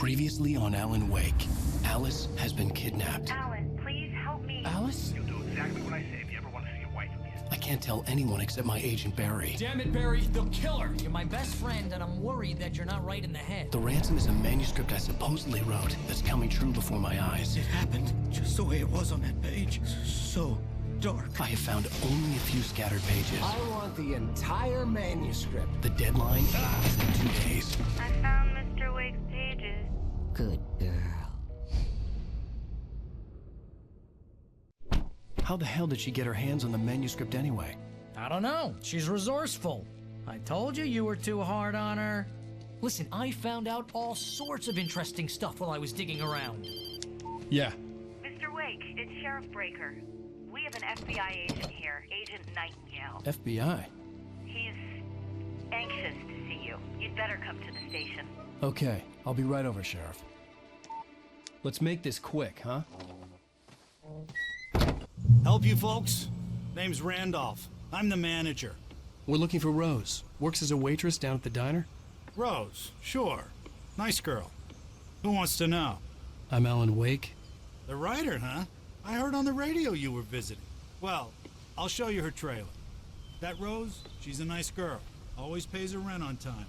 Previously on Alan Wake, Alice has been kidnapped. Alan, please help me. Alice? You'll do exactly what I say if you ever want to see your wife again. I can't tell anyone except my agent Barry. Damn it, Barry, they'll kill her. You're my best friend, and I'm worried that you're not right in the head. The ransom is a manuscript I supposedly wrote that's coming true before my eyes. It happened just the way it was on that page. So dark. I have found only a few scattered pages. I want the entire manuscript. The deadline is in 2 days. I found Mr. Wake's pages. Good girl. How the hell did she get her hands on the manuscript anyway? I don't know. She's resourceful. I told you were too hard on her. Listen, I found out all sorts of interesting stuff while I was digging around. Yeah. Mr. Wake, it's Sheriff Breaker. We have an FBI agent here, Agent Nightingale. FBI? He's anxious to see you. You'd better come to the station. Okay, I'll be right over, Sheriff. Let's make this quick, huh? Help you folks? Name's Randolph. I'm the manager. We're looking for Rose. Works as a waitress down at the diner. Rose, sure. Nice girl. Who wants to know? I'm Alan Wake. The writer, huh? I heard on the radio you were visiting. Well, I'll show you her trailer. That Rose, she's a nice girl. Always pays her rent on time.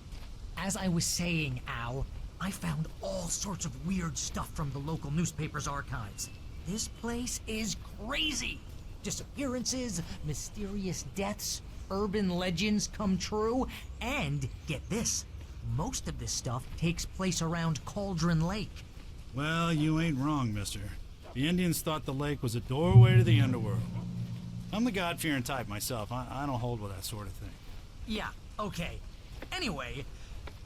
As I was saying, Al, I found all sorts of weird stuff from the local newspaper's archives. This place is crazy. Disappearances, mysterious deaths, urban legends come true, and get this, most of this stuff takes place around Cauldron Lake. Well, you ain't wrong, mister. The Indians thought the lake was a doorway to the underworld. I'm the God-fearing type myself. I don't hold with that sort of thing. Yeah, okay. Anyway,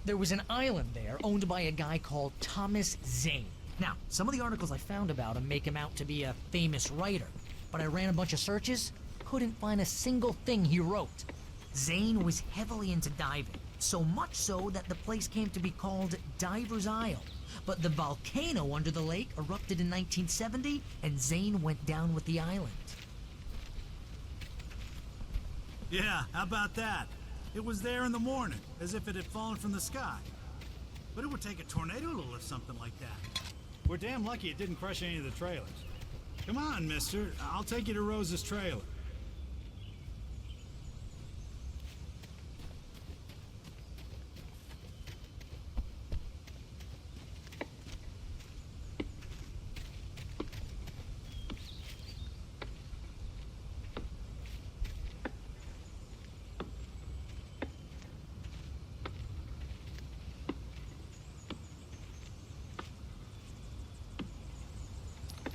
there was an island there owned by a guy called Thomas Zane. Now, some of the articles I found about him make him out to be a famous writer, but I ran a bunch of searches, couldn't find a single thing he wrote. Zane was heavily into diving, so much so that the place came to be called Diver's Isle. But the volcano under the lake erupted in 1970, and Zane went down with the island. Yeah, how about that? It was there in the morning, as if it had fallen from the sky. But it would take a tornado to lift something like that. We're damn lucky it didn't crush any of the trailers. Come on, mister. I'll take you to Rose's trailer.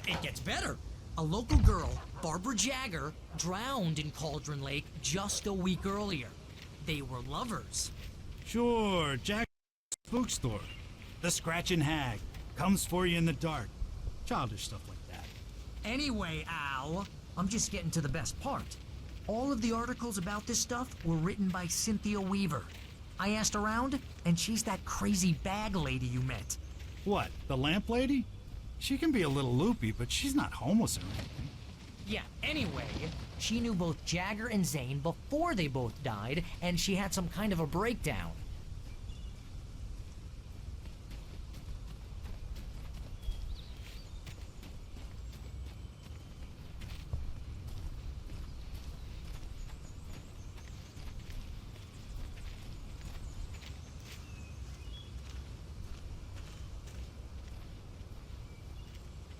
It gets better. A local girl, Barbara Jagger, drowned in Cauldron Lake just a week earlier. They were lovers. Sure, Jack's spook store. The Scratching Hag. Comes for you in the dark. Childish stuff like that. Anyway, Al, I'm just getting to the best part. All of the articles about this stuff were written by Cynthia Weaver. I asked around, and she's that crazy bag lady you met. What, the lamp lady? She can be a little loopy, but she's not homeless or anything. Yeah, anyway, she knew both Jagger and Zane before they both died, and she had some kind of a breakdown.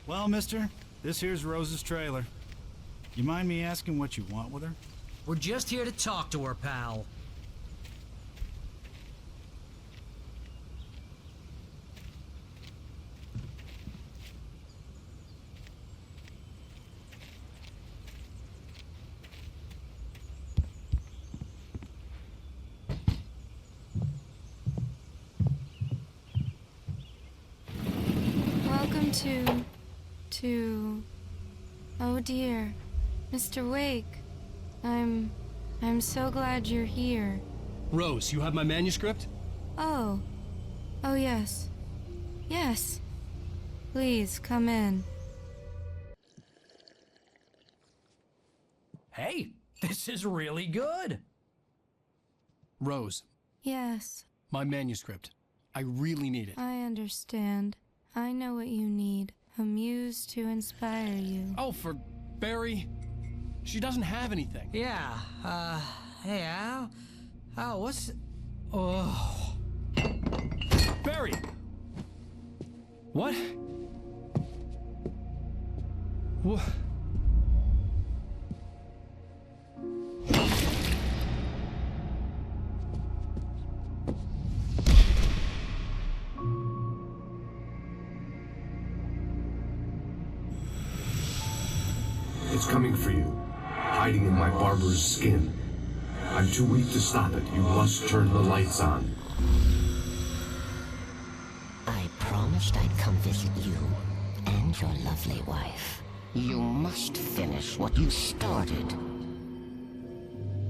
Well, mister, this here's Rose's trailer. You mind me asking what you want with her? We're just here to talk to her, pal. Welcome to... Oh dear, Mr. Wake. I'm so glad you're here. Rose, you have my manuscript? Oh. Oh yes. Yes. Please, come in. Hey, this is really good. Rose, Yes. my manuscript. I really need it. I understand. I know what you need. A muse to inspire you. Oh, for Barry. She doesn't have anything. Yeah, hey, Al, what's... Oh... Barry! What? What? It's coming for you, hiding in my barber's skin. I'm too weak to stop it. You must turn the lights on. I promised I'd come visit you and your lovely wife. You must finish what you started.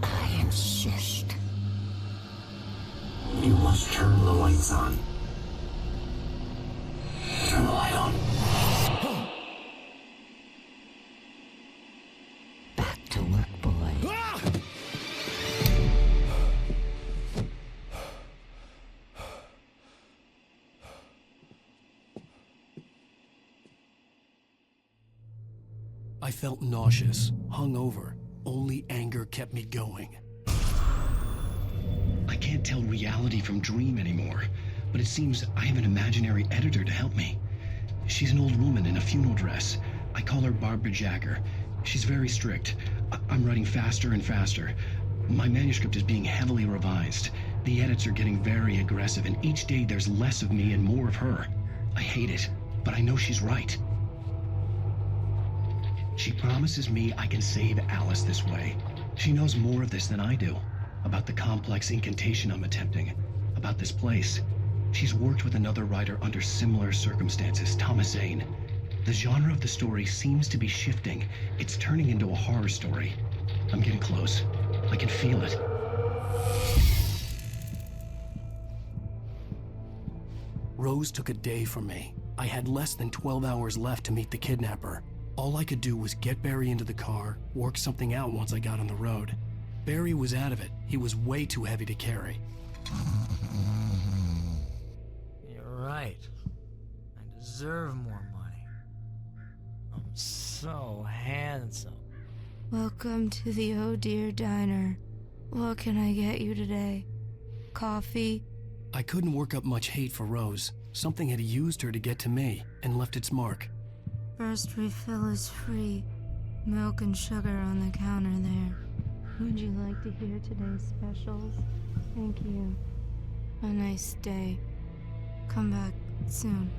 I insist. You must turn the lights on. Turn the light on. Back to work, boy. I felt nauseous, hungover. Only anger kept me going. I can't tell reality from dream anymore, but it seems I have an imaginary editor to help me. She's an old woman in a funeral dress. I call her Barbara Jagger. She's very strict. I'm writing faster and faster. My manuscript is being heavily revised. The edits are getting very aggressive, and each day there's less of me and more of her. I hate it, but I know she's right. She promises me I can save Alice this way. She knows more of this than I do. About the complex incantation I'm attempting. About this place. She's worked with another writer under similar circumstances, Thomas Zane. The genre of the story seems to be shifting. It's turning into a horror story. I'm getting close. I can feel it. Rose took a day from me. I had less than 12 hours left to meet the kidnapper. All I could do was get Barry into the car, work something out once I got on the road. Barry was out of it. He was way too heavy to carry. You're right. I deserve more money. I'm so handsome. Welcome to the Oh Dear Diner. What can I get you today? Coffee? I couldn't work up much hate for Rose. Something had used her to get to me and left its mark. First refill is free. Milk and sugar on the counter there. Would you like to hear today's specials? Thank you. A nice day. Come back soon.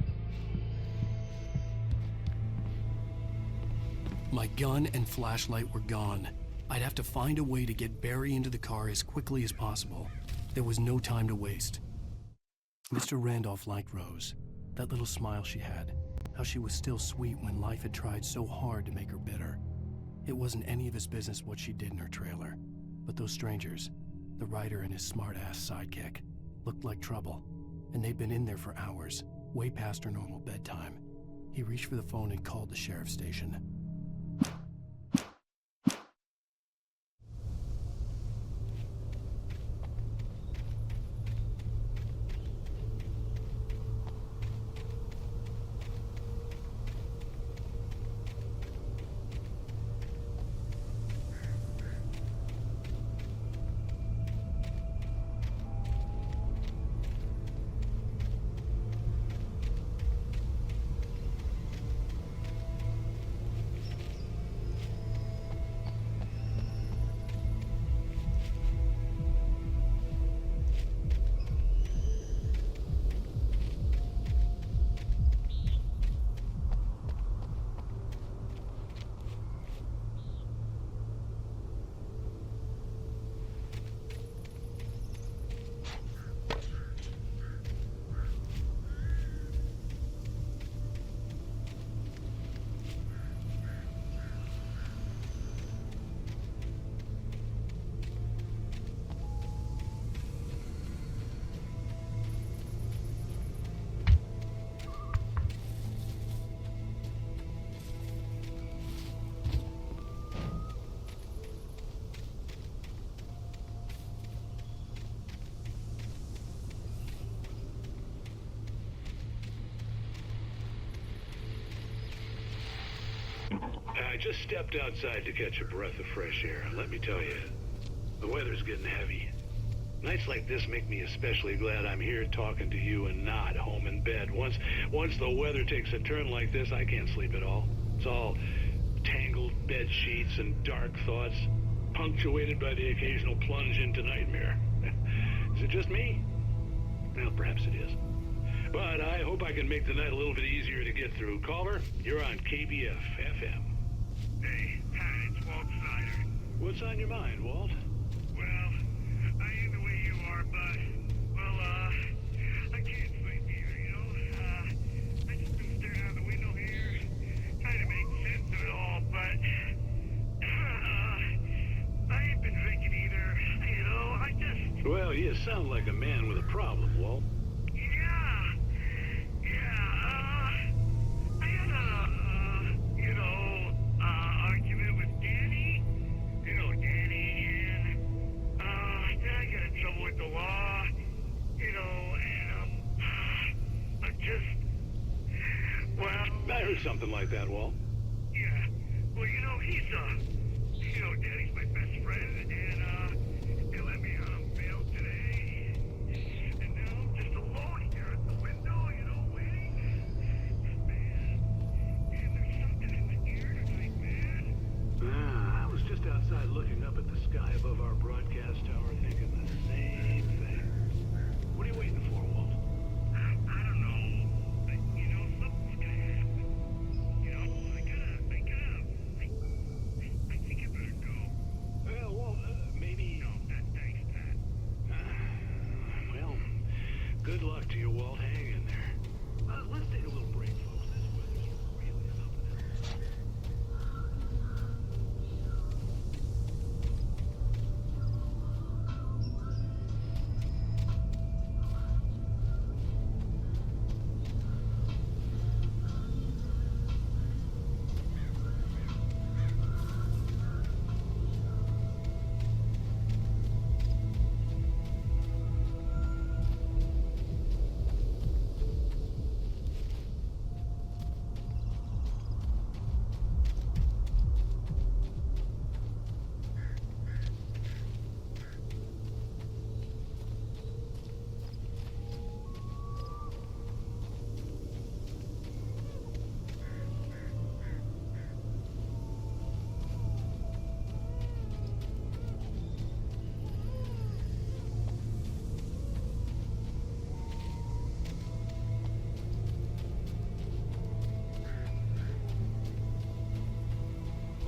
My gun and flashlight were gone. I'd have to find a way to get Barry into the car as quickly as possible. There was no time to waste. Mr. Randolph liked Rose. That little smile she had. How she was still sweet when life had tried so hard to make her bitter. It wasn't any of his business what she did in her trailer. But those strangers, the writer and his smart-ass sidekick, looked like trouble. And they'd been in there for hours, way past her normal bedtime. He reached for the phone and called the sheriff's station. I just stepped outside to catch a breath of fresh air, and let me tell you, the weather's getting heavy. Nights like this make me especially glad I'm here talking to you and not home in bed. Once the weather takes a turn like this, I can't sleep at all. It's all tangled bed sheets and dark thoughts, punctuated by the occasional plunge into nightmare. Is it just me? Well, perhaps it is. But I hope I can make the night a little bit easier to get through. Caller, you're on KBF FM. Hey, Pat, it's Walt Snyder. What's on your mind, Walt? Well, I ain't the way you are, bud. Well, I can't sleep either, you know? I just been staring out the window here, trying to make sense of it all, but, I ain't been drinking either, you know? I just... Well, you sound like a man with a problem, Walt. I had a, argument with Danny. You know Danny, and, then I got in trouble with the law, you know, and, I'm just, well... I heard something like that, Walt. Yeah, well, you know, Danny's my best friend, and, he let me bail today, and now I'm just alone here at the window, you know, waiting. Man, and there's something in the air tonight, man. I was just outside looking up at the sky above our broadcast tower, thinking the same thing. What are you waiting for, Walt? I don't know, but, you know, something's gonna happen. You know, I think I better go. Well, Walt, maybe... No, thanks, Pat. Well, good luck to you, Walt. Hang in there. Let's take a little break, folks. This weather's really something else.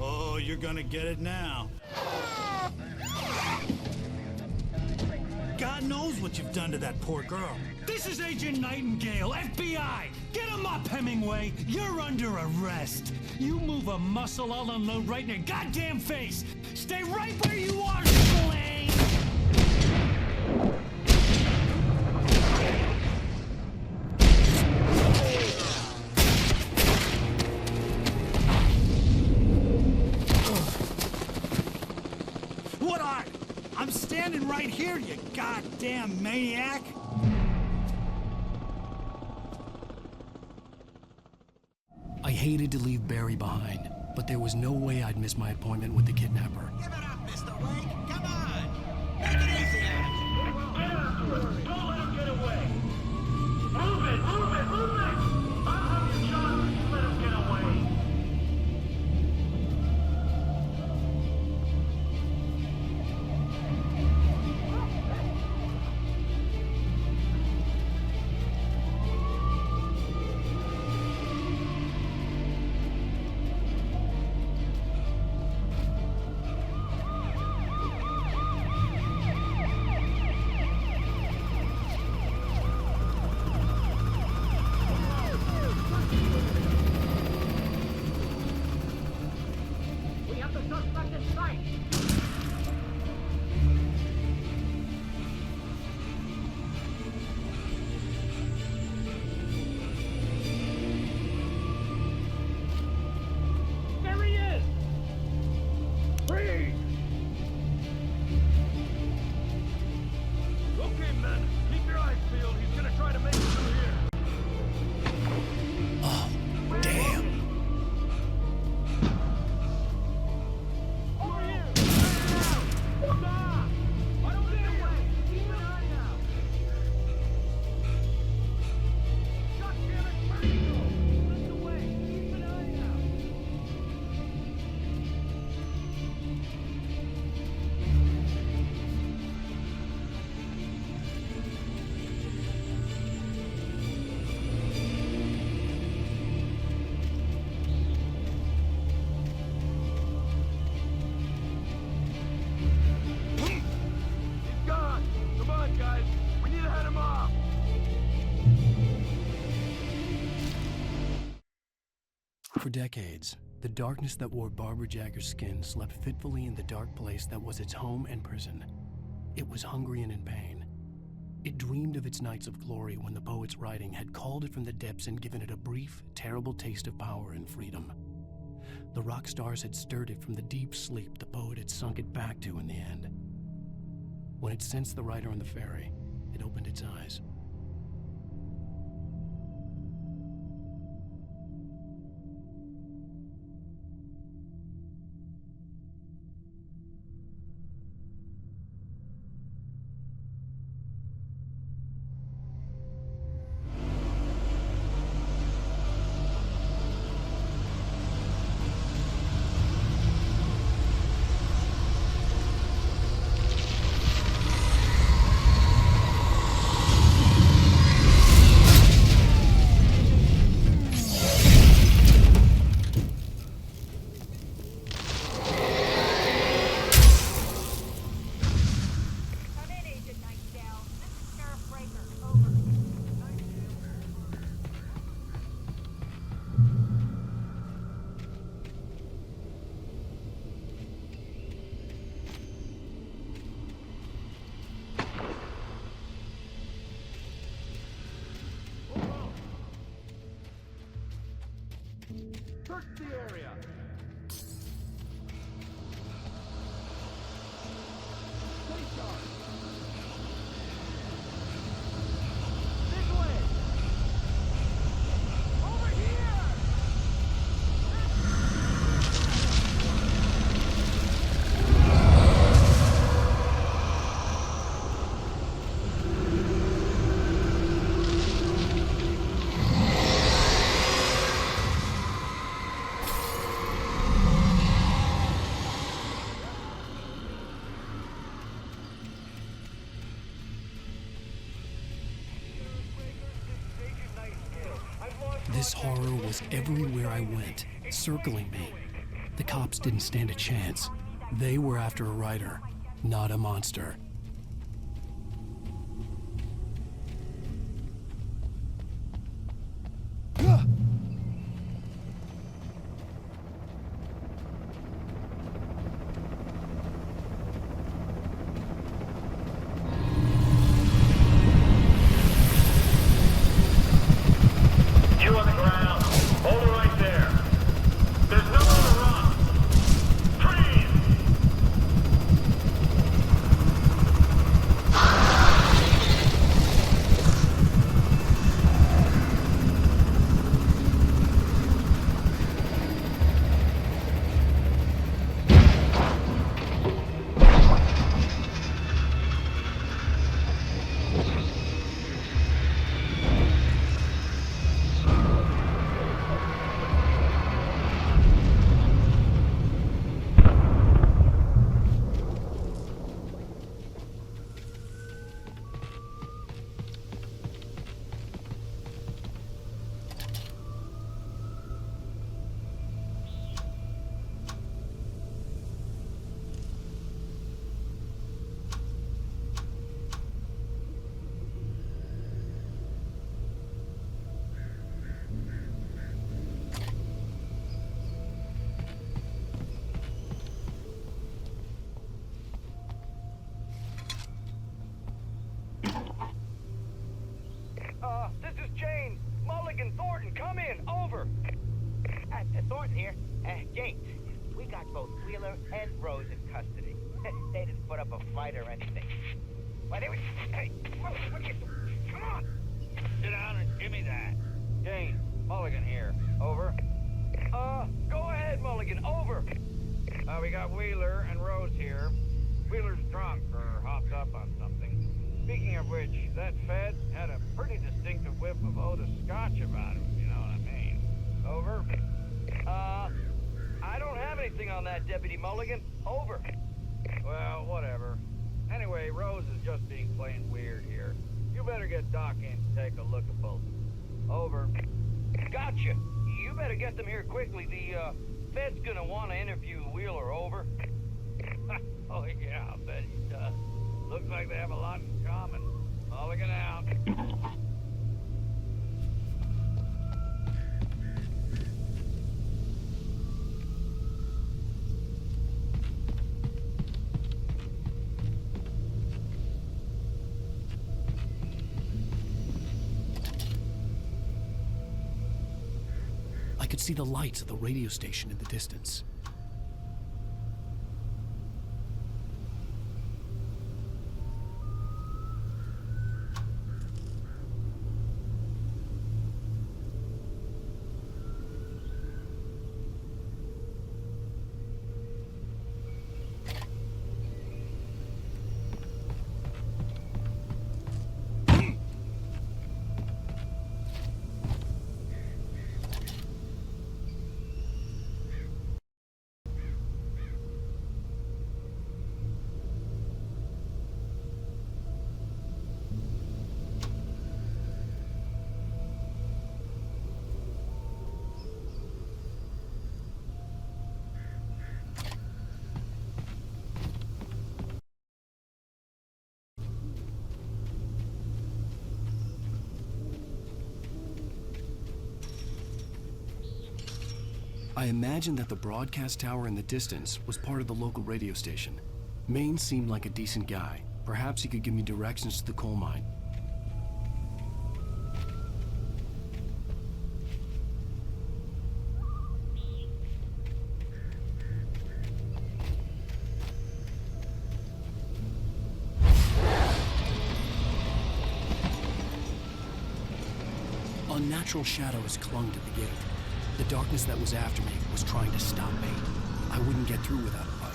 Oh, you're gonna get it now. God knows what you've done to that poor girl. This is Agent Nightingale, FBI! Get him up, Hemingway! You're under arrest! You move a muscle, I'll unload right in your goddamn face! Stay right where you are, Slane! What are? I'm standing right here, you goddamn maniac! I hated to leave Barry behind, but there was no way I'd miss my appointment with the kidnapper. Give it up, Mr. Wake. Come on. Make it easy on him. Get after him. Don't let him get away. Move it, move it, move it! I'll have you shot if you let him get away. For decades, the darkness that wore Barbara Jagger's skin slept fitfully in the dark place that was its home and prison. It was hungry and in pain. It dreamed of its nights of glory when the poet's writing had called it from the depths and given it a brief, terrible taste of power and freedom. The rock stars had stirred it from the deep sleep the poet had sunk it back to in the end. When it sensed the writer on the ferry, it opened its eyes. Search the area. Stay sharp. This way. Over here. This horror was everywhere I went, circling me. The cops didn't stand a chance. They were after a writer, not a monster. This is Jane. Mulligan, Thornton, come in. Over. Thornton here. Jane, we got both Wheeler and Rose in custody. They didn't put up a fight or anything. Why, they were... Hey, what are you doing? Come on. Sit down and give me that. Jane, Mulligan here. Over. Go ahead, Mulligan. Over. We got Wheeler and Rose here. Wheeler's drunk or hopped up on something. Speaking of which, that Fed had a pretty distinctive whiff of Otis Scotch about him, if you know what I mean. Over. I don't have anything on that, Deputy Mulligan. Over. Well, whatever. Anyway, Rose is just being plain weird here. You better get Doc in to take a look at both. Over. Gotcha. You better get them here quickly. The, Fed's gonna want to interview Wheeler. Over. Oh, yeah, I'll bet he does. Looks like they have a lot in common. Mulligan out. could see the lights of the radio station in the distance. I imagined that the broadcast tower in the distance was part of the local radio station. Maine seemed like a decent guy. Perhaps he could give me directions to the coal mine. Unnatural shadows clung to the gate. The darkness that was after me was trying to stop me. I wouldn't get through without a light.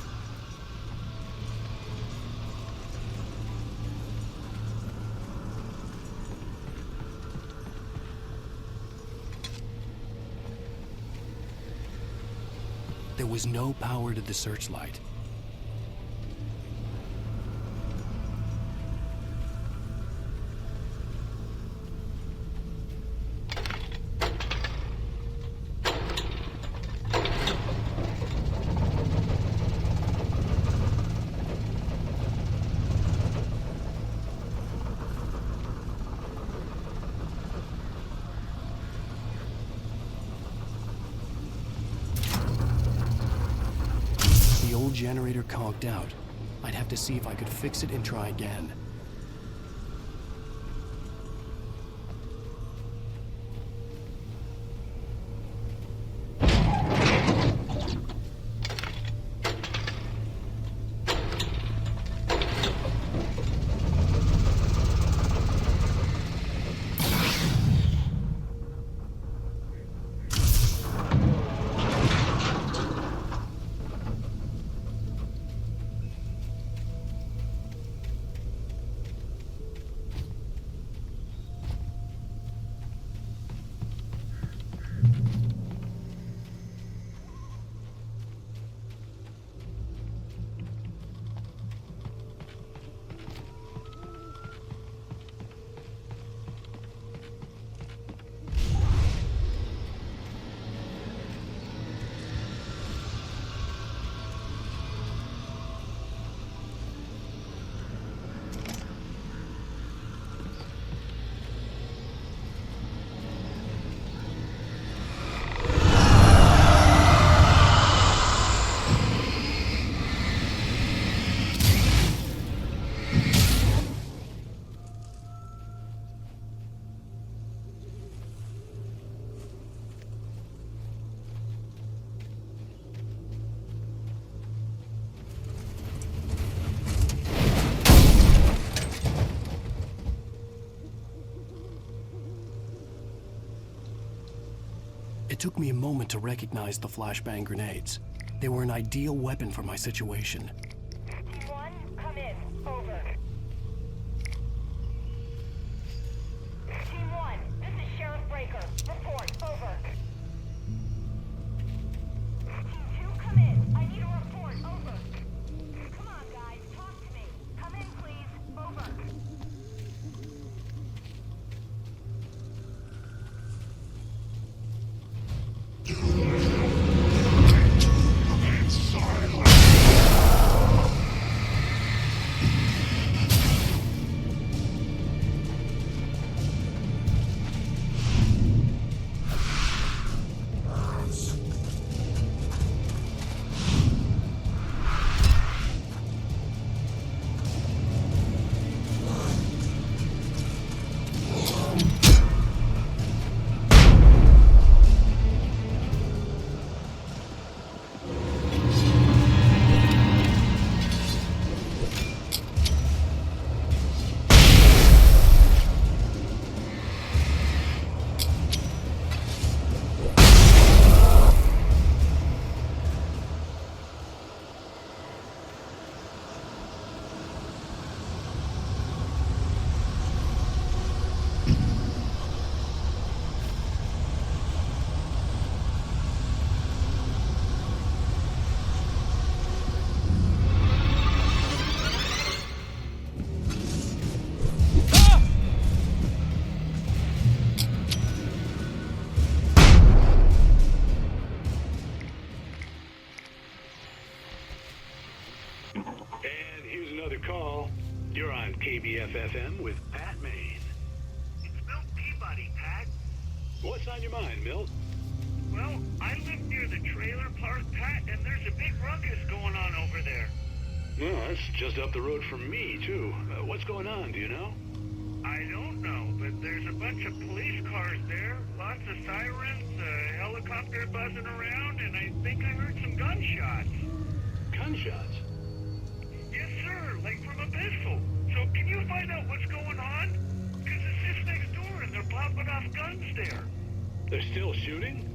There was no power to the searchlight. The old generator conked out. I'd have to see if I could fix it and try again. It took me a moment to recognize the flashbang grenades. They were an ideal weapon for my situation. Team 1, come in. Over. Team 1, this is Sheriff Breaker. Report. Over. Team 2, come in. I need a report. Over. Come on, guys. Talk to me. Come in, please. Over. KBFFM with Pat Maine. It's Milt Peabody, Pat. What's on your mind, Milt? Well, I live near the trailer park, Pat, and there's a big ruckus going on over there. Well, that's just up the road from me, too. What's going on, do you know? I don't know, but there's a bunch of police cars there, lots of sirens, a helicopter buzzing around, and I think I heard some gunshots. Gunshots? Yes, sir, like from a pistol. So can you find out what's going on? Because it's just next door and they're popping off guns there. They're still shooting?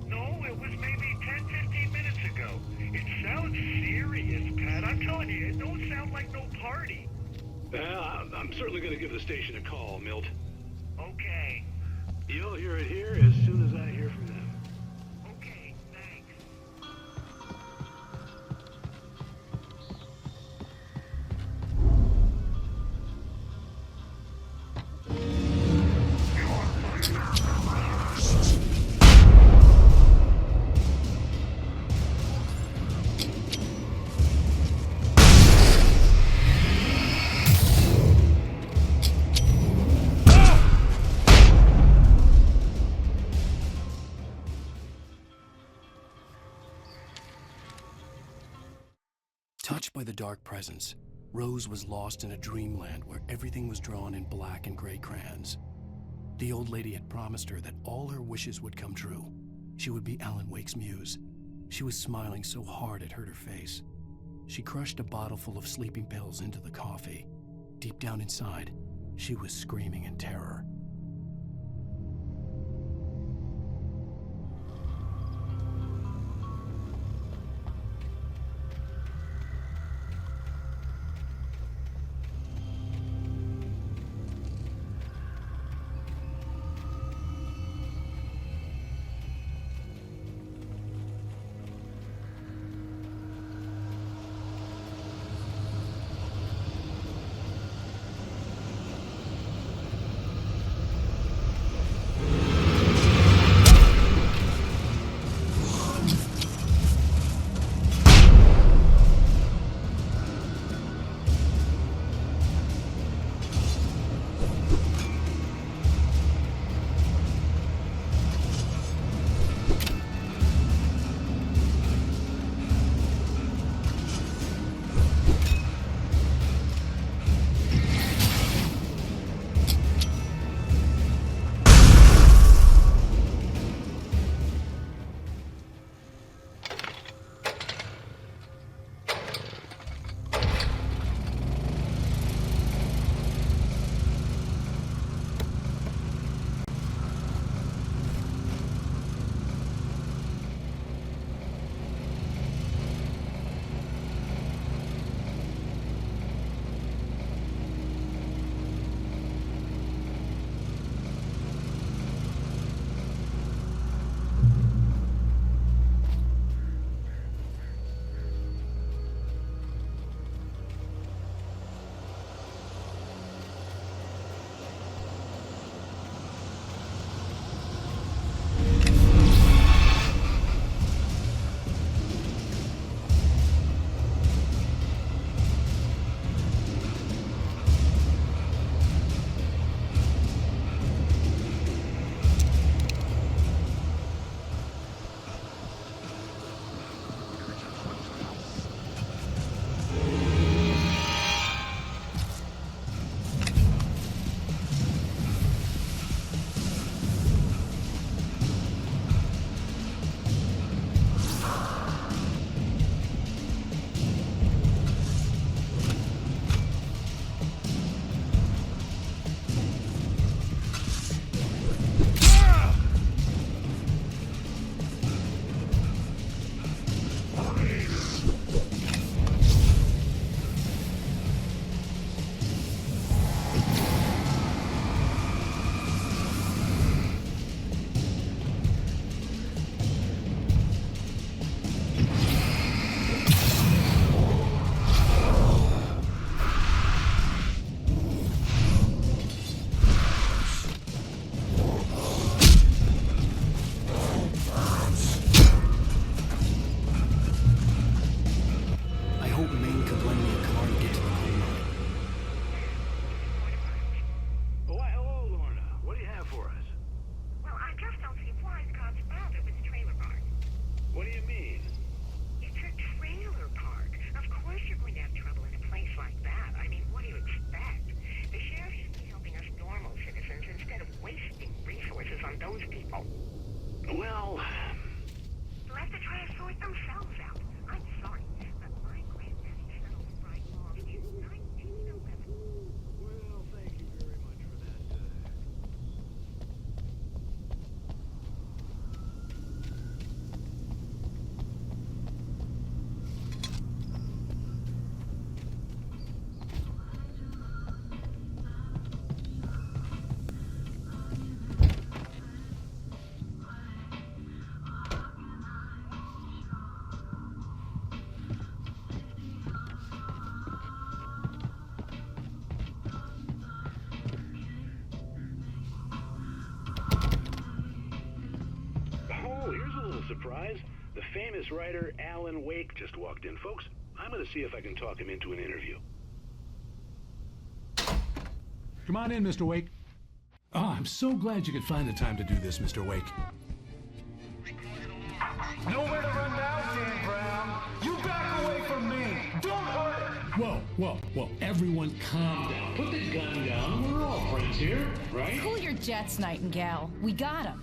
No, it was maybe 10, 15 minutes ago. It sounds serious, Pat. I'm telling you, it don't sound like no party. I'm certainly going to give the station a call, Milt. Okay. You'll hear it here as soon as I hear from them. Okay, thanks. Touched by the dark presence, Rose was lost in a dreamland where everything was drawn in black and gray crayons. The old lady had promised her that all her wishes would come true. She would be Alan Wake's muse. She was smiling so hard it hurt her face. She crushed a bottle full of sleeping pills into the coffee. Deep down inside, she was screaming in terror. Well, Let the trash sort themselves out. I'm sorry, but my granddaddy settled right off in 1911. well, thank you very much for that. Oh, here's a little surprise. The famous writer Alan Wake just walked in, folks. I'm going to see if I can talk him into an interview. Come on in, Mr. Wake. Oh, I'm so glad you could find the time to do this, Mr. Wake. Nowhere to run now, Dan Brown. You back away from me. Don't hurt her. Whoa, everyone calm down. Put the gun down. We're all friends here, right? Cool your jets, Nightingale. We got him.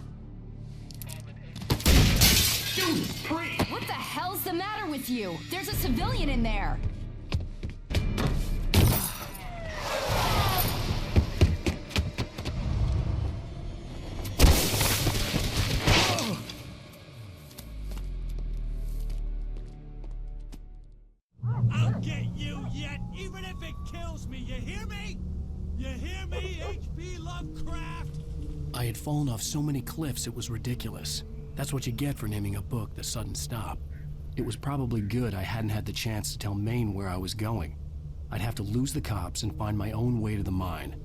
Dude, priest! What the hell's the matter with you? There's a civilian in there. I'll get you yet, even if it kills me. You hear me? You hear me, H.P. Lovecraft? I had fallen off so many cliffs it was ridiculous. That's what you get for naming a book The Sudden Stop. It was probably good I hadn't had the chance to tell Maine where I was going. I'd have to lose the cops and find my own way to the mine.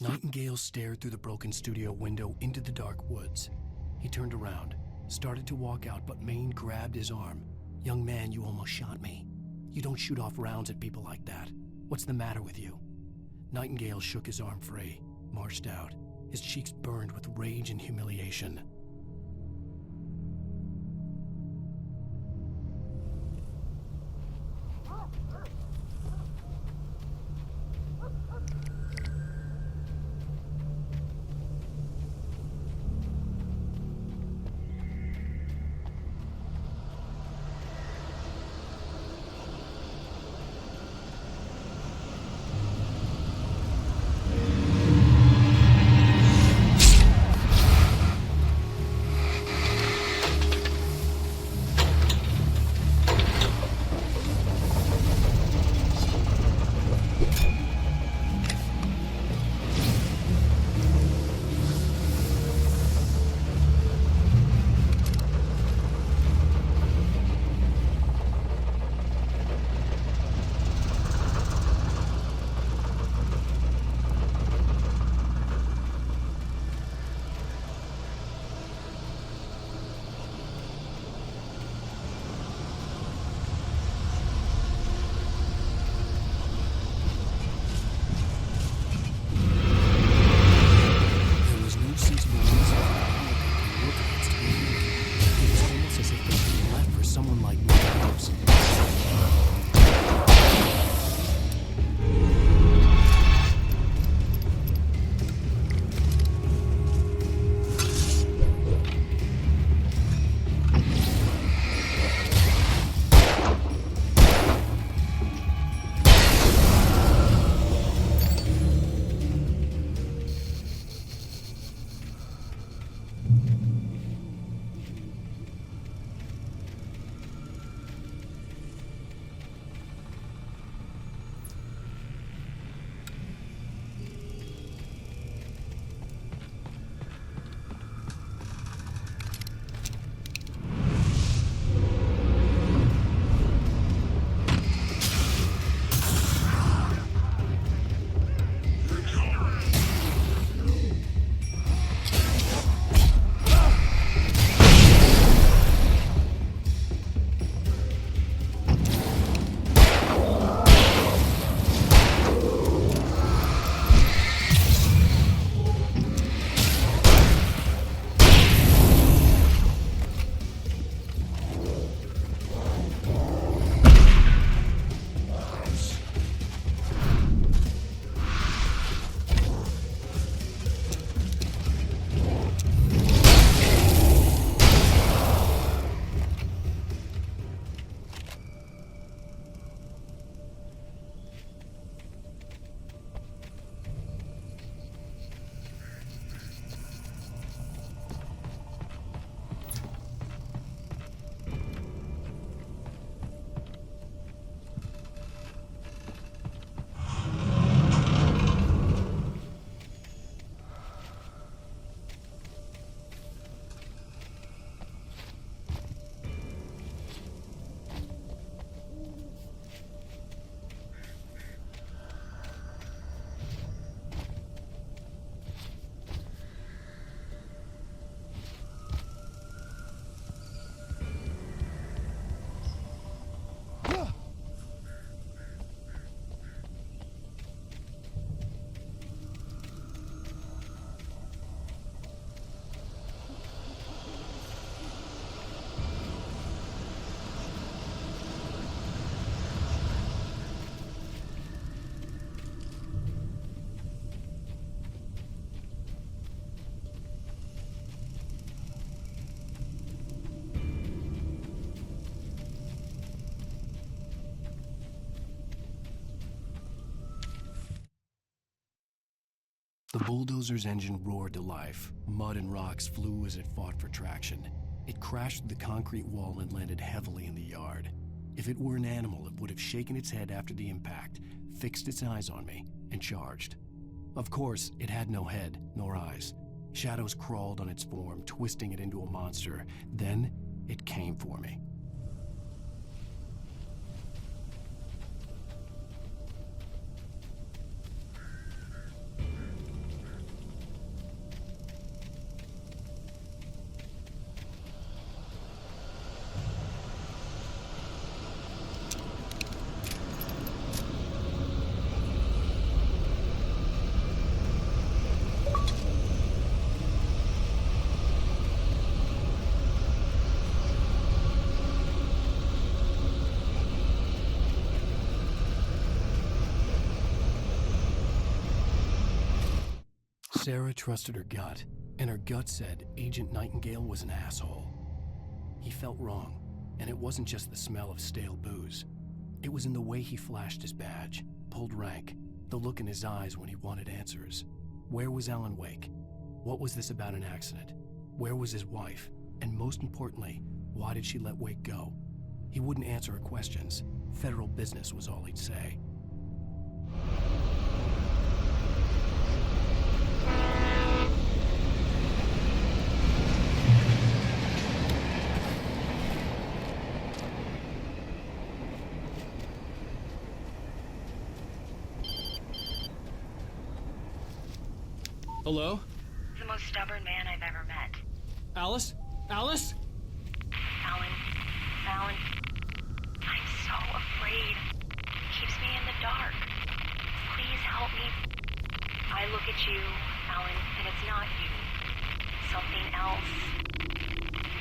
Nightingale stared through the broken studio window into the dark woods. He turned around, started to walk out, but Maine grabbed his arm. "Young man, you almost shot me. You don't shoot off rounds at people like that. What's the matter with you?" Nightingale shook his arm free, marched out. His cheeks burned with rage and humiliation. The bulldozer's engine roared to life. Mud and rocks flew as it fought for traction. It crashed through the concrete wall and landed heavily in the yard. If it were an animal, it would have shaken its head after the impact, fixed its eyes on me, and charged. Of course, it had no head nor eyes. Shadows crawled on its form, twisting it into a monster. Then, it came for me. Sarah trusted her gut, and her gut said Agent Nightingale was an asshole. He felt wrong, and it wasn't just the smell of stale booze. It was in the way he flashed his badge, pulled rank, the look in his eyes when he wanted answers. Where was Alan Wake? What was this about an accident? Where was his wife? And most importantly, why did she let Wake go? He wouldn't answer her questions. Federal business was all he'd say. Hello? The most stubborn man I've ever met. Alice? Alice? Alan, I'm so afraid. It keeps me in the dark. Please help me. I look at you, Alan, and it's not you. Something else.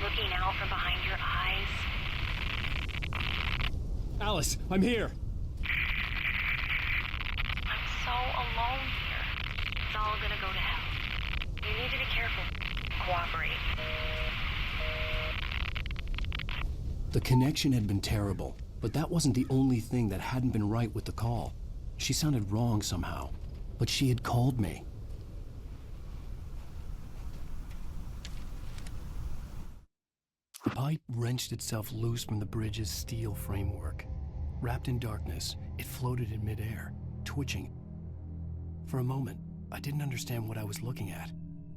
Looking out from behind your eyes. Alice, I'm here. I'm so alone here. It's all gonna go to hell. You need to be careful. Cooperate. The connection had been terrible, but that wasn't the only thing that hadn't been right with the call. She sounded wrong somehow, but she had called me. The pipe wrenched itself loose from the bridge's steel framework. Wrapped in darkness, it floated in midair, twitching. For a moment, I didn't understand what I was looking at.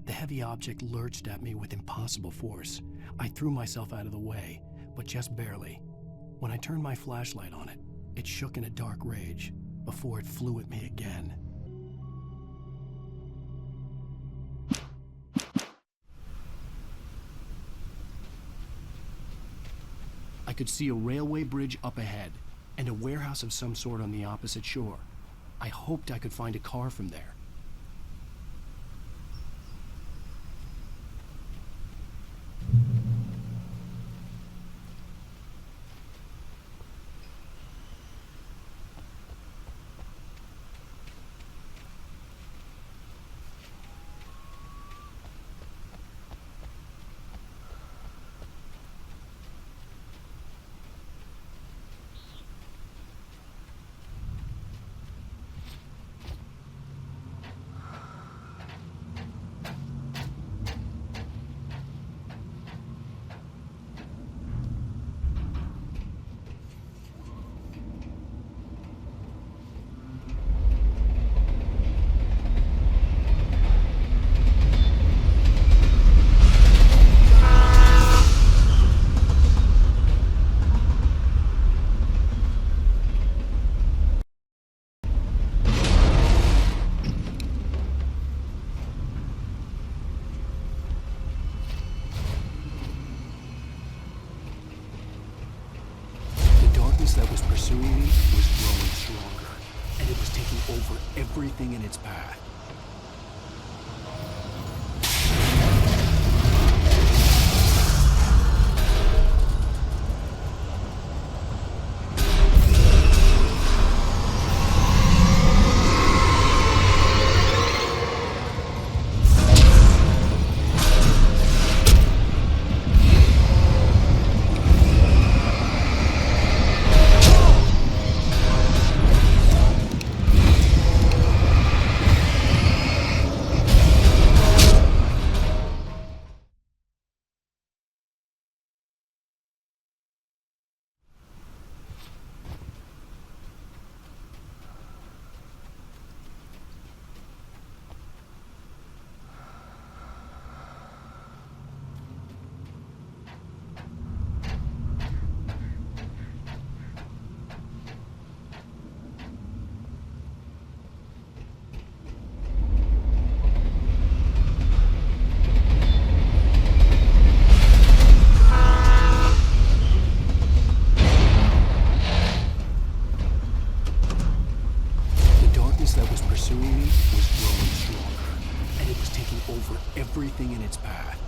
The heavy object lurched at me with impossible force. I threw myself out of the way, but just barely. When I turned my flashlight on it, it shook in a dark rage before it flew at me again. I could see a railway bridge up ahead and a warehouse of some sort on the opposite shore. I hoped I could find a car from there. That was pursuing me was growing stronger, and it was taking over everything in its path. path.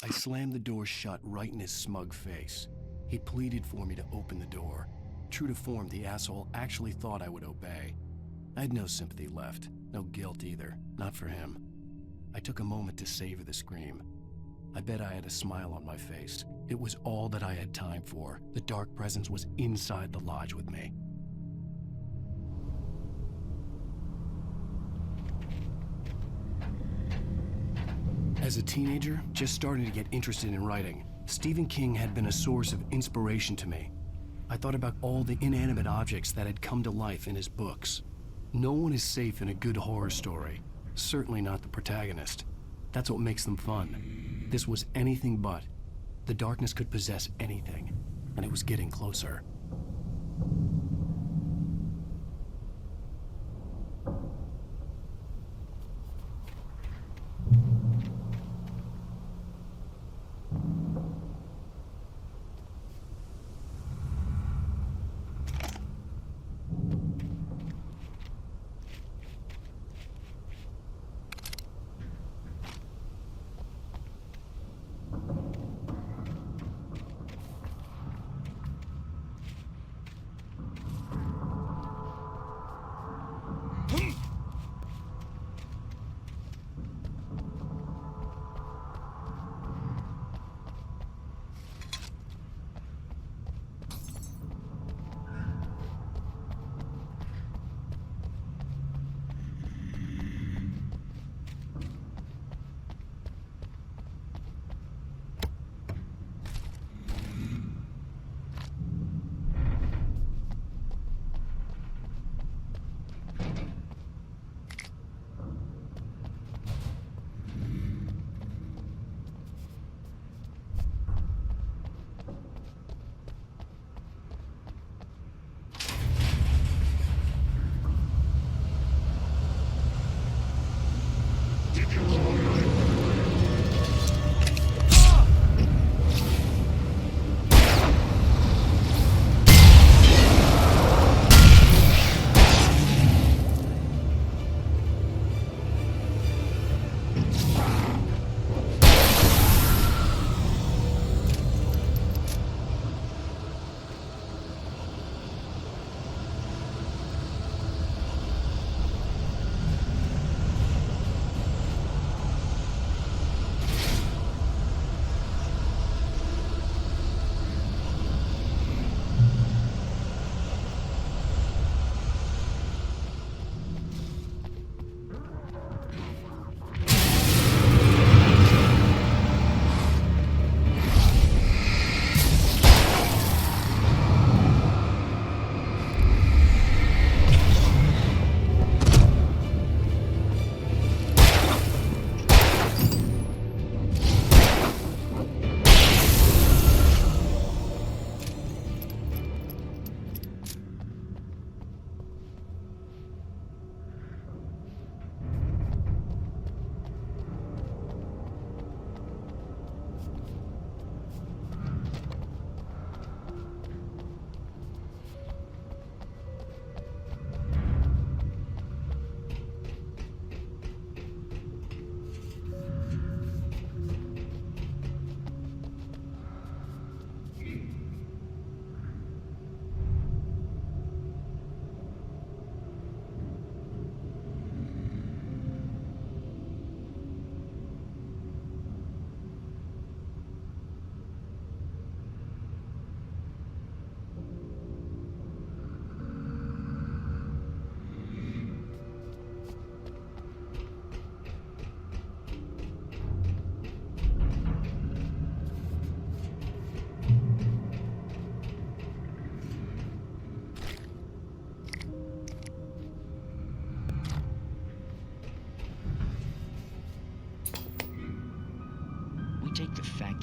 I slammed the door shut right in his smug face. He pleaded for me to open the door. True to form, the asshole actually thought I would obey. I had no sympathy left, no guilt either, not for him. I took a moment to savor the scream. I bet I had a smile on my face. It was all that I had time for. The dark presence was inside the lodge with me. As a teenager, just starting to get interested in writing, Stephen King had been a source of inspiration to me. I thought about all the inanimate objects that had come to life in his books. No one is safe in a good horror story, certainly not the protagonist. That's what makes them fun. This was anything but. The darkness could possess anything, and it was getting closer.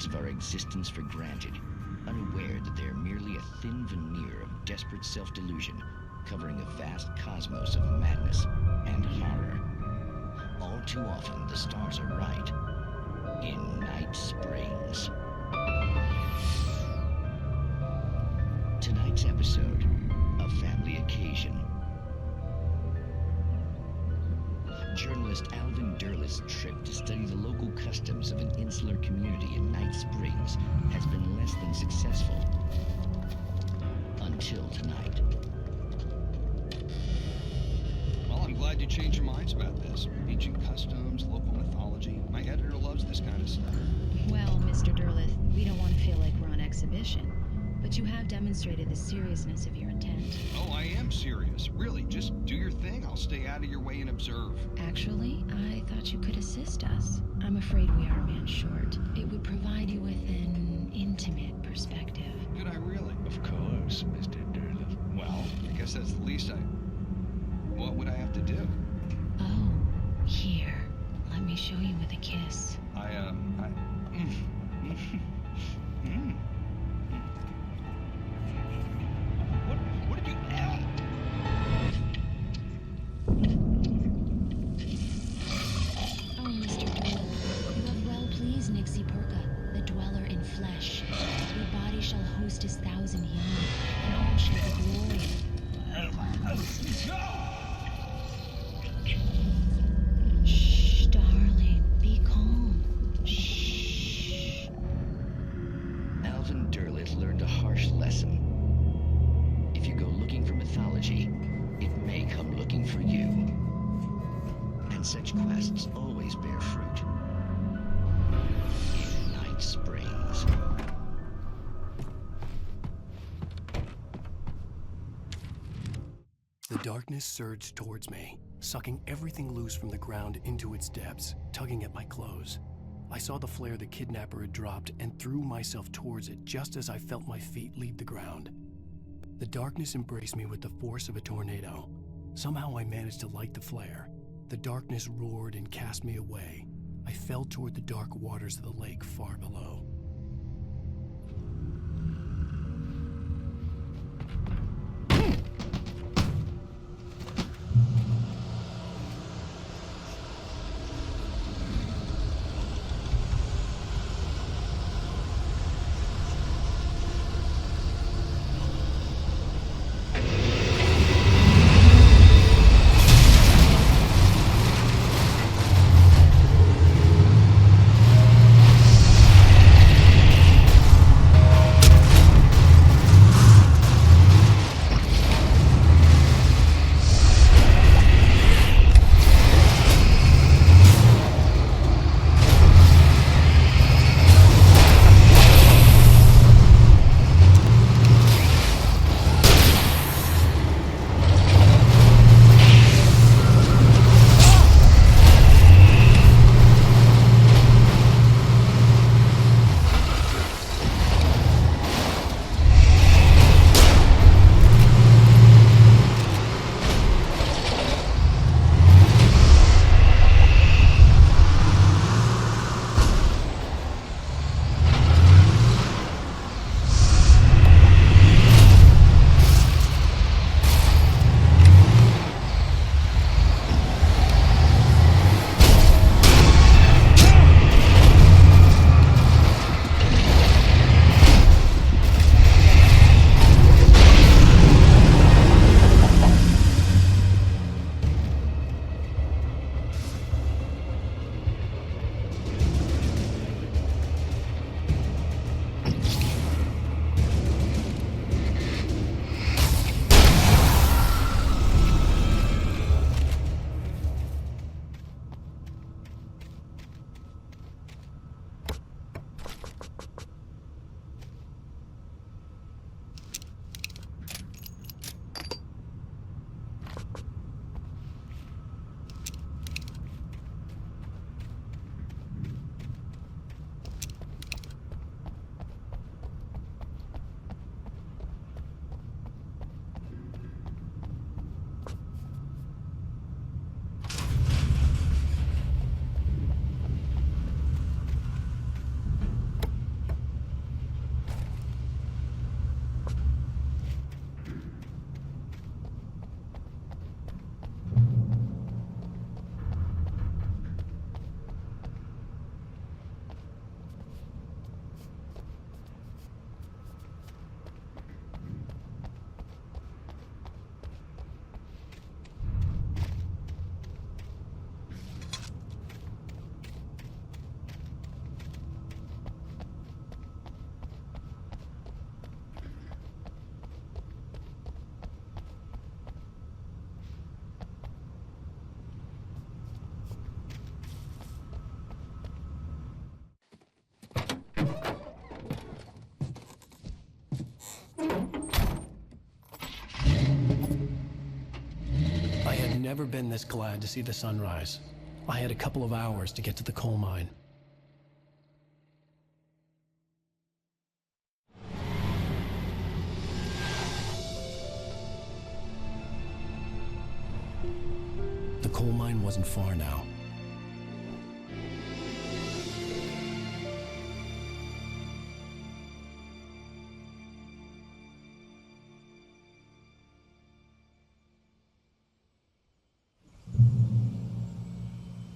parts of our existence for granted, unaware that they are merely a thin veneer of desperate self-delusion covering a vast cosmos of madness and horror. All too often, the stars are right. In Night Springs. Tonight's episode, A Family Occasion. Journalist Alvin Derleth's trip to study the local customs of an insular community in Night Springs has been less than successful. Until tonight. Well, I'm glad you changed your minds about this. Ancient customs, local mythology. My editor loves this kind of stuff. Well, Mr. Derleth, we don't want to feel like we're on exhibition, but you have demonstrated the seriousness of your intent. Oh, I am serious. Really, just do your thing. I'll stay out of your way and observe. Actually, I thought you could assist us. I'm afraid we are a man short. It would provide you with an intimate perspective. Could I really? Of course, Mr. Derleth. Well, I guess that's the least What would I have to do? Oh, here. Let me show you with a kiss. What did you... Oh, Mr. Derleth, you have well pleased Nixie Perka, the dweller in flesh. Your body shall host his 1,000 young, and all shall be glory. Shh, darling, be calm. Shh. Alvin Derleth learned a harsh lesson. If you go looking for mythology, it may come looking for you. And such quests always bear fruit. In Night Springs. The darkness surged towards me, sucking everything loose from the ground into its depths, tugging at my clothes. I saw the flare the kidnapper had dropped and threw myself towards it just as I felt my feet leave the ground. The darkness embraced me with the force of a tornado. Somehow I managed to light the flare. The darkness roared and cast me away. I fell toward the dark waters of the lake far below. never been this glad to see the sunrise. I had a couple of hours to get to the coal mine. The coal mine wasn't far now.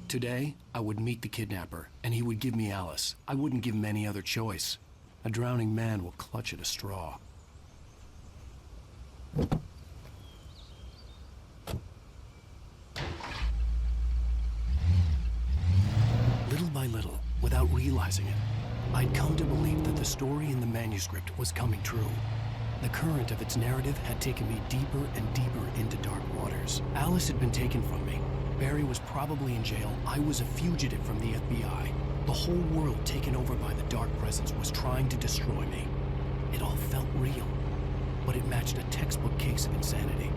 Today, I would meet the kidnapper, and he would give me Alice. I wouldn't give him any other choice. A drowning man will clutch at a straw. Little by little, without realizing it, I'd come to believe that the story in the manuscript was coming true. The current of its narrative had taken me deeper and deeper into dark waters. Alice had been taken from me. Barry was probably in jail. I was a fugitive from the FBI. The whole world taken over by the Dark Presence was trying to destroy me. It all felt real, but it matched a textbook case of insanity.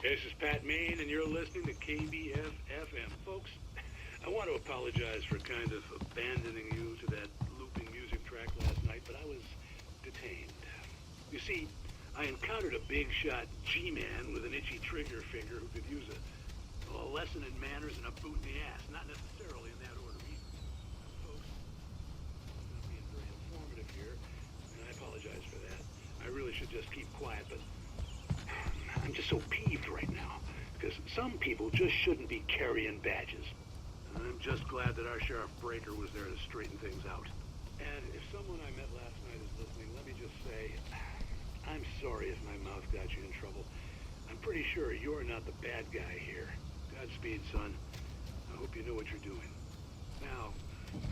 This is Pat Maine, and you're listening to KBF-FM. Folks, I want to apologize for kind of abandoning you to that looping music track last night, but I was detained. You see, I encountered a big-shot G-man with an itchy trigger finger who could use a lesson in manners and a boot in the ass. Not necessarily in that order either. Folks, I'm not being very informative here, and I apologize for that. I really should just keep quiet, but I'm just so peeved right now, because some people just shouldn't be carrying badges. And I'm just glad that our Sheriff Breaker was there to straighten things out. And if someone I met last night is listening, let me just say, I'm sorry if my mouth got you in trouble. I'm pretty sure you're not the bad guy here. Godspeed, son. I hope you know what you're doing. Now,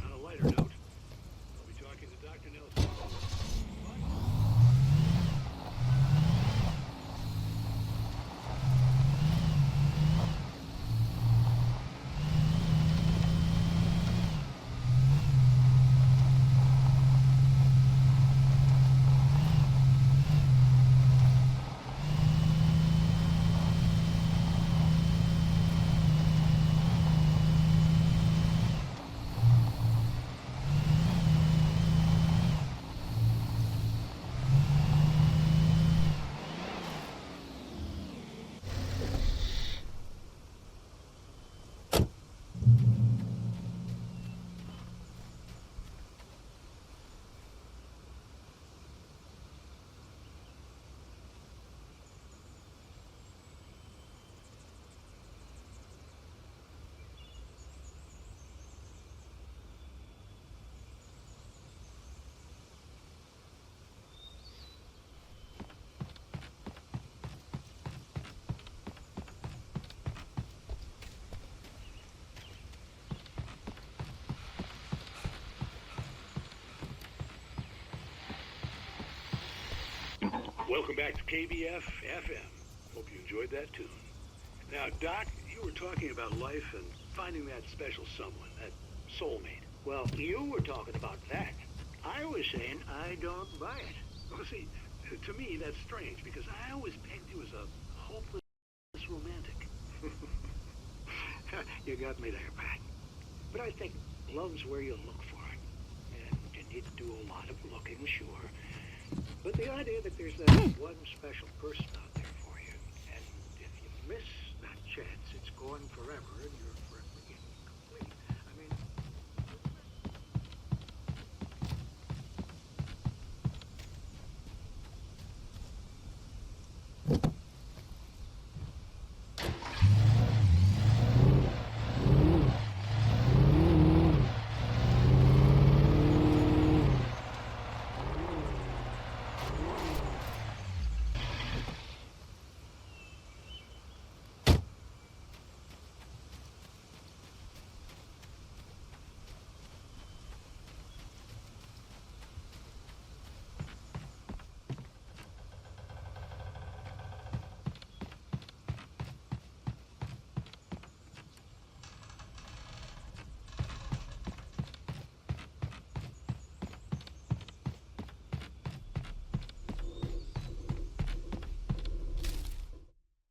on a lighter note, I'll be talking to Dr. Nelson. Welcome back to KBF FM. Hope you enjoyed that tune. Now, Doc, you were talking about life and finding that special someone, that soulmate. Well, you were talking about that. I was saying I don't buy it. Well, see, to me, that's strange, because I always pegged you as a hopeless romantic. You got me there, Pat. But I think love's where you look for it. And you need to do a lot of looking, sure. But the idea that there's that one special person out there for you, and if you miss that chance, it's gone forever, and you're forever incomplete. I mean...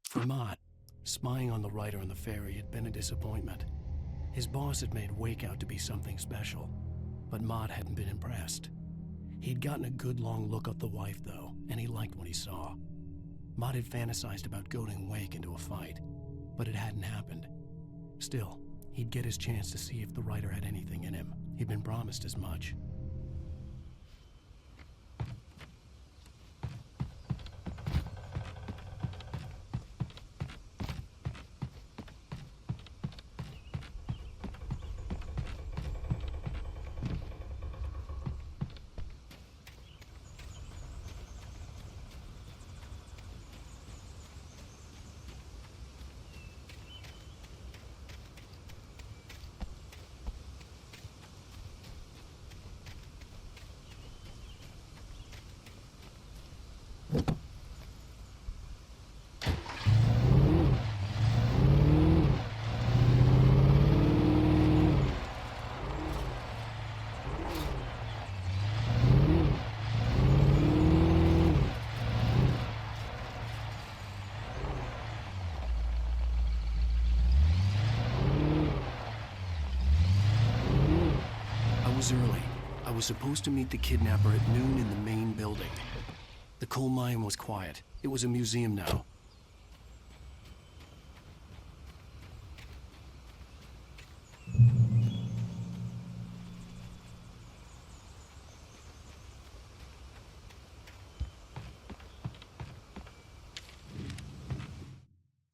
For Mott, spying on the writer on the ferry had been a disappointment. His boss had made Wake out to be something special, but Mott hadn't been impressed. He'd gotten a good long look at the wife, though, and he liked what he saw. Mott had fantasized about goading Wake into a fight, but it hadn't happened. Still, he'd get his chance to see if the writer had anything in him. He'd been promised as much. I was early. I was supposed to meet the kidnapper at noon in the main building. The coal mine was quiet. It was a museum now.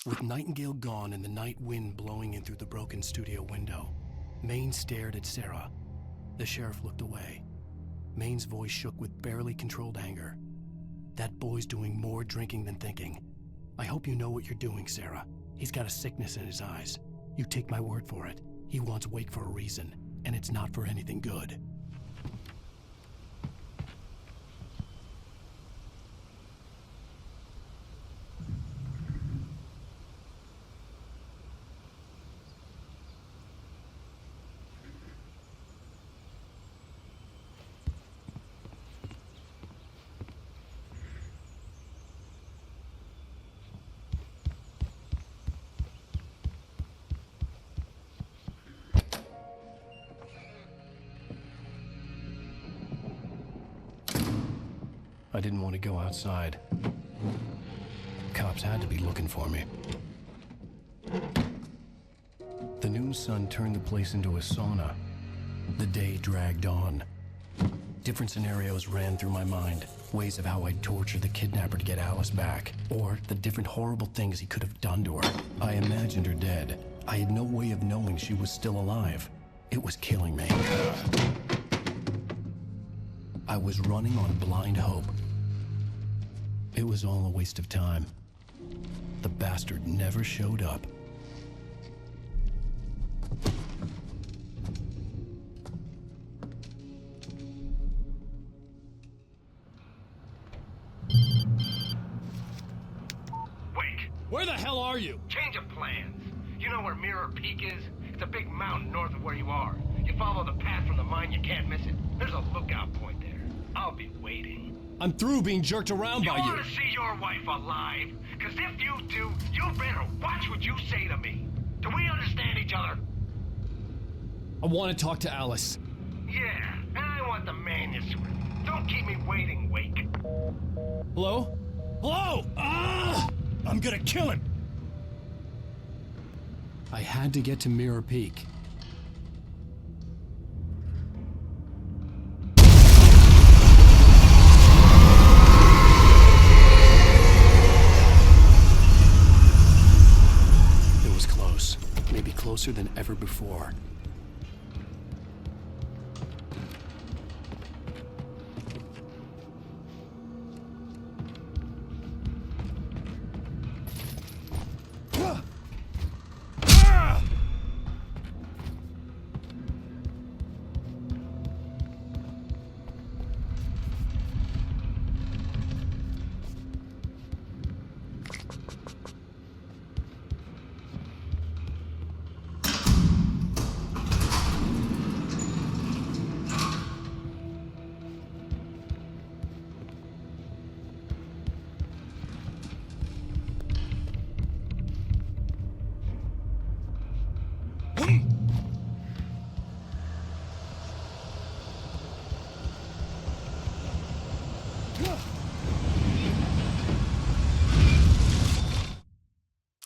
With Nightingale gone and the night wind blowing in through the broken studio window, Maine stared at Sarah. The sheriff looked away. Maine's voice shook with barely controlled anger. That boy's doing more drinking than thinking. I hope you know what you're doing, Sarah. He's got a sickness in his eyes. You take my word for it. He wants Wake for a reason, and it's not for anything good. I didn't want to go outside. Cops had to be looking for me. The noon sun turned the place into a sauna. The day dragged on. Different scenarios ran through my mind. Ways of how I'd torture the kidnapper to get Alice back. Or the different horrible things he could have done to her. I imagined her dead. I had no way of knowing she was still alive. It was killing me. I was running on blind hope. It was all a waste of time. The bastard never showed up. Where the hell are you? Change of plans. You know where Mirror Peak is? It's a big mountain north of where you are. You follow the path from the mine, you can't miss it. There's a lookout point there. I'll be waiting. I'm through being jerked around by You you. want to see your wife alive? Because if you do, you better watch what you say to me. Do we understand each other? I want to talk to Alice. Yeah, and I want the manuscript. Don't keep me waiting, Wake. Hello? Hello! I'm gonna kill him! I had to get to Mirror Peak. It was close. Maybe closer than ever before.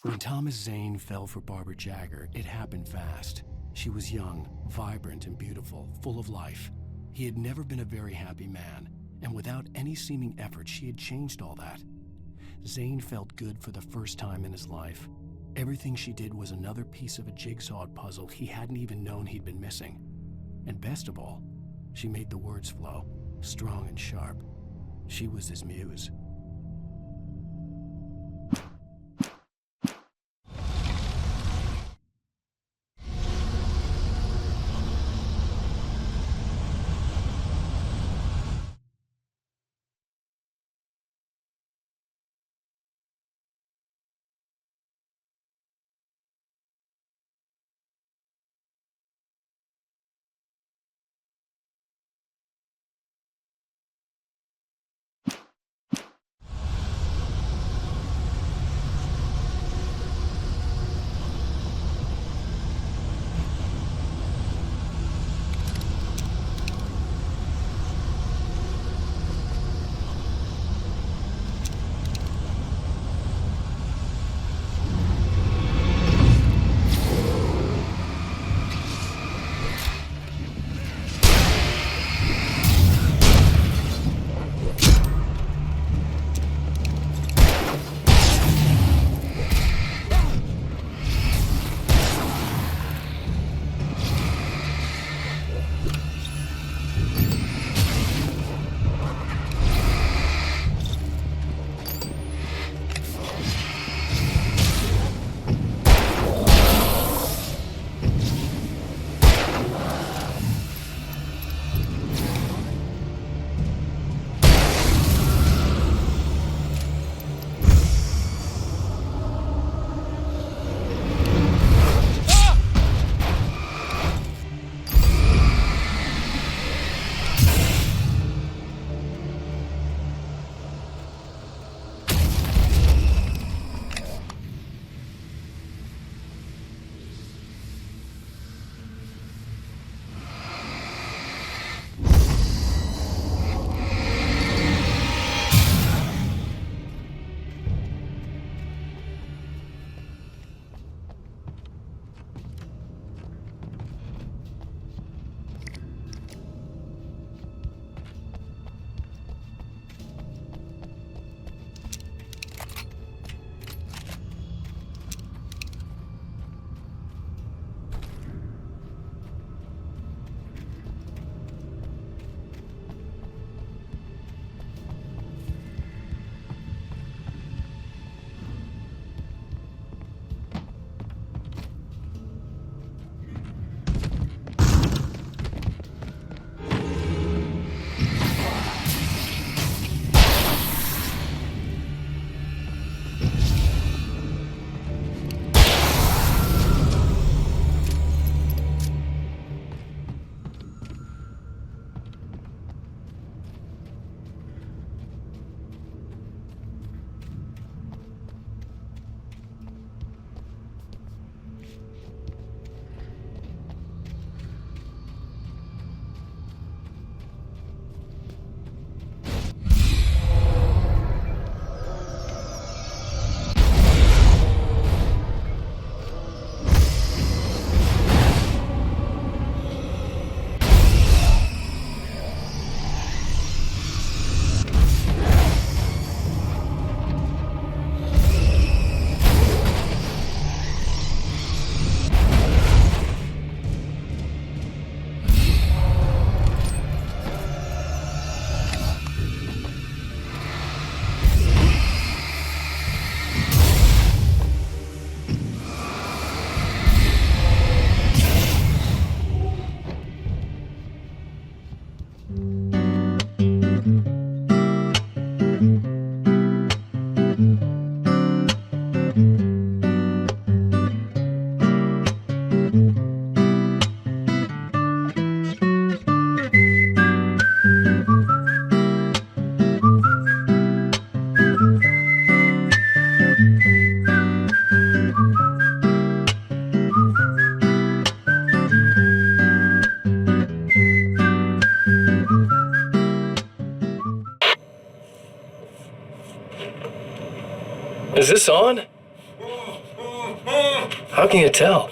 When Thomas Zane fell for Barbara Jagger, it happened fast. She was young, vibrant, and beautiful, full of life. He had never been a very happy man, and without any seeming effort, she had changed all that. Zane felt good for the first time in his life. Everything she did was another piece of a jigsaw puzzle he hadn't even known he'd been missing. And best of all, she made the words flow, strong and sharp. She was his muse. Is this on? How can you tell?